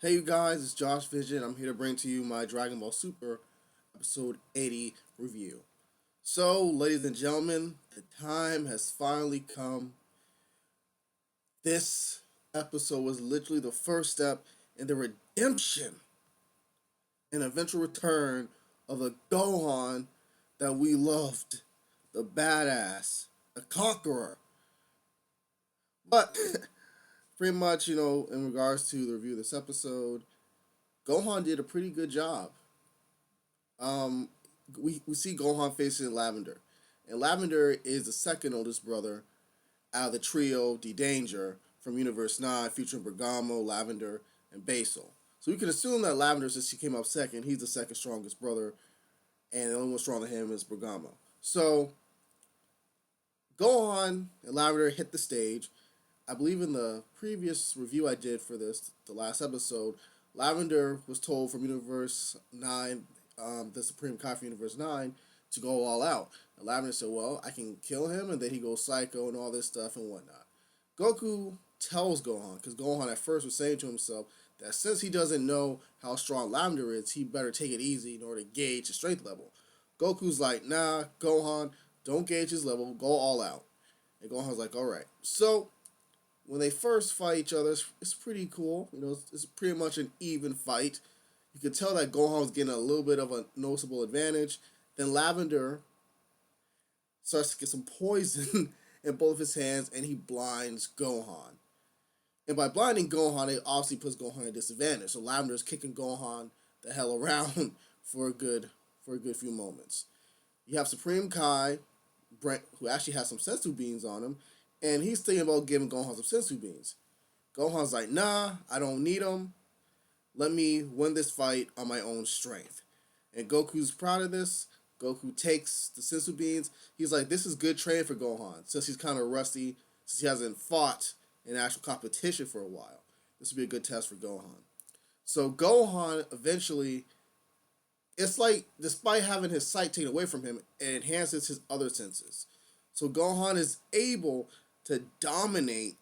Hey you guys, it's Josh Vision. I'm here to bring to you my Dragon Ball Super episode 80 review. So, ladies and gentlemen, the time has finally come. This episode was literally the first step in the redemption and eventual return of the Gohan that we loved, the badass, the conqueror. But pretty much, in regards to the review of this episode, Gohan did a pretty good job. um, we see Gohan facing Lavender, and Lavender is the second oldest brother out of the trio, D Danger from Universe 9, featuring Bergamo, Lavender, and Basil. So we can assume that Lavender, since he came up second, he's the second strongest brother, and the only one stronger than him is Bergamo. So Gohan and Lavender hit the stage. I believe in the previous review I did for this, the last episode, Lavender was told from Universe 9, the Supreme Kai from Universe 9, to go all out. And Lavender said, well, I can kill him, and then he goes psycho and all this stuff and whatnot. Goku tells Gohan, because Gohan at first was saying to himself that since he doesn't know how strong Lavender is, he better take it easy in order to gauge his strength level. Goku's like, nah, Gohan, don't gauge his level, go all out. And Gohan's like, alright. So, when they first fight each other, it's pretty cool. It's pretty much an even fight. You could tell that Gohan was getting a little bit of a noticeable advantage. Then Lavender starts to get some poison in both of his hands, and he blinds Gohan. And by blinding Gohan, it obviously puts Gohan at a disadvantage. So Lavender's kicking Gohan the hell around for a good few moments. You have Supreme Kai, Brent, who actually has some sensu beans on him, and he's thinking about giving Gohan some sensu beans. Gohan's like, nah, I don't need them. Let me win this fight on my own strength. And Goku's proud of this. Goku takes the sensu beans. He's like, this is good training for Gohan, since he's kind of rusty, since he hasn't fought in actual competition for a while. This would be a good test for Gohan. So Gohan eventually, it's like, despite having his sight taken away from him, it enhances his other senses. So Gohan is able to dominate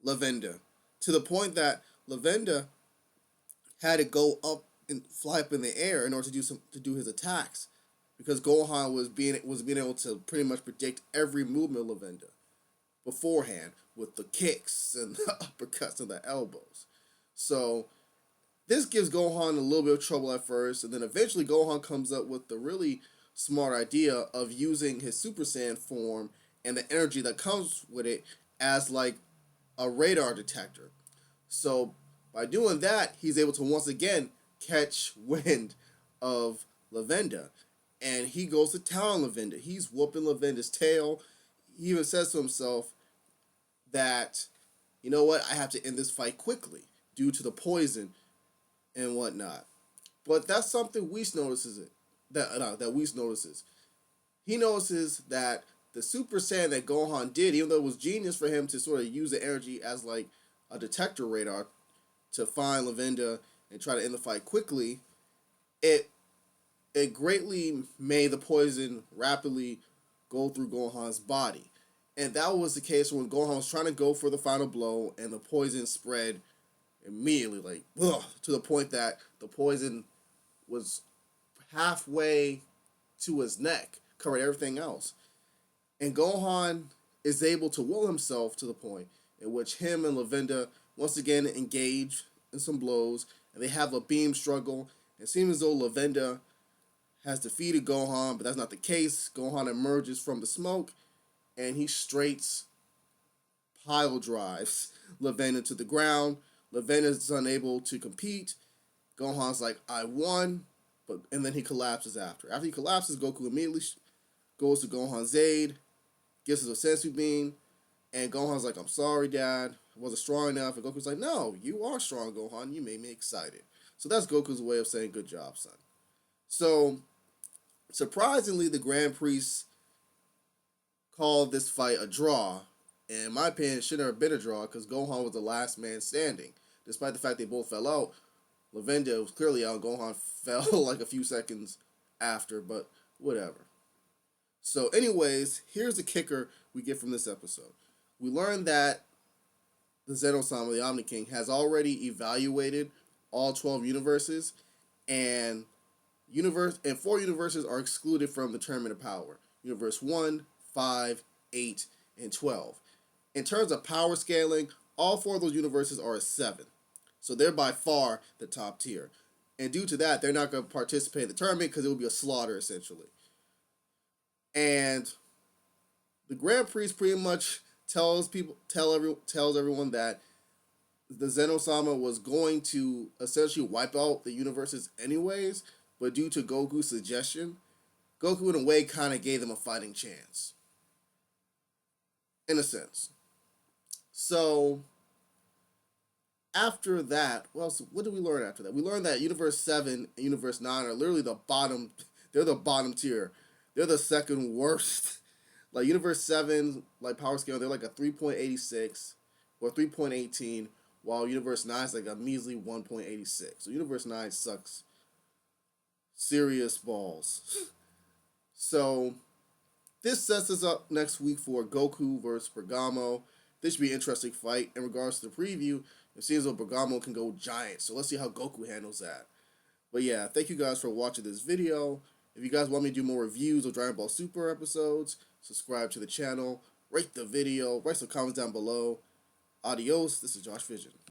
Lavenda to the point that Lavenda had to go up and fly up in the air in order to do his attacks, because Gohan was being able to pretty much predict every movement of Lavenda beforehand with the kicks and the uppercuts and the elbows. So this gives Gohan a little bit of trouble at first, and then eventually Gohan comes up with the really smart idea of using his Super Saiyan form and the energy that comes with it as like a radar detector. So by doing that, he's able to once again catch wind of Lavenda, and he goes to town on Lavenda. He's whooping Lavenda's tail. He even says to himself that, you know what, I have to end this fight quickly due to the poison and whatnot. But that's something Whis notices that Whis notices. He notices that the Super Saiyan that Gohan did, even though it was genius for him to sort of use the energy as like a detector radar to find Lavenda and try to end the fight quickly, it greatly made the poison rapidly go through Gohan's body. And that was the case when Gohan was trying to go for the final blow, and the poison spread immediately, like, ugh, to the point that the poison was halfway to his neck, covered everything else. And Gohan is able to will himself to the point in which him and Lavenda once again engage in some blows, and they have a beam struggle. It seems as though Lavenda has defeated Gohan, but that's not the case. Gohan emerges from the smoke, and he straights pile drives Lavenda to the ground. Lavenda is unable to compete. Gohan's like, I won, and then he collapses after. After he collapses, Goku immediately goes to Gohan's aid, gives us a sensu bean, and Gohan's like, I'm sorry, Dad. I wasn't strong enough. And Goku's like, no, you are strong, Gohan. You made me excited. So that's Goku's way of saying, good job, son. So, surprisingly, the Grand Priest called this fight a draw. And in my opinion, it shouldn't have been a draw because Gohan was the last man standing. Despite the fact they both fell out, Lavenda was clearly out. Gohan fell like a few seconds after, but whatever. So, anyways, here's the kicker we get from this episode. We learned that the Zenosama, the Omni King, has already evaluated all 12 universes, and 4 universes are excluded from the Tournament of Power. Universe 1, 5, 8, and 12. In terms of power scaling, all 4 of those universes are a 7. So they're by far the top tier. And due to that, they're not going to participate in the tournament because it will be a slaughter essentially. And the Grand Prix pretty much tells everyone that the Zenosama was going to essentially wipe out the universes anyways, but due to Goku's suggestion, Goku in a way kind of gave them a fighting chance. In a sense. So after that, well, so what did we learn after that? We learned that Universe 7 and Universe 9 are literally the bottom. They're the bottom tier. They're the second worst. Like Universe 7, like power scale, they're like a 3.86 or 3.18, while Universe 9 is like a measly 1.86. So Universe 9 sucks serious balls. So this sets us up next week for Goku versus Bergamo. This should be an interesting fight. In regards to the preview, it seems like Bergamo can go giant. So let's see how Goku handles that. But yeah, thank you guys for watching this video. If you guys want me to do more reviews of Dragon Ball Super episodes, subscribe to the channel, rate the video, write some comments down below. Adios, this is Josh Vision.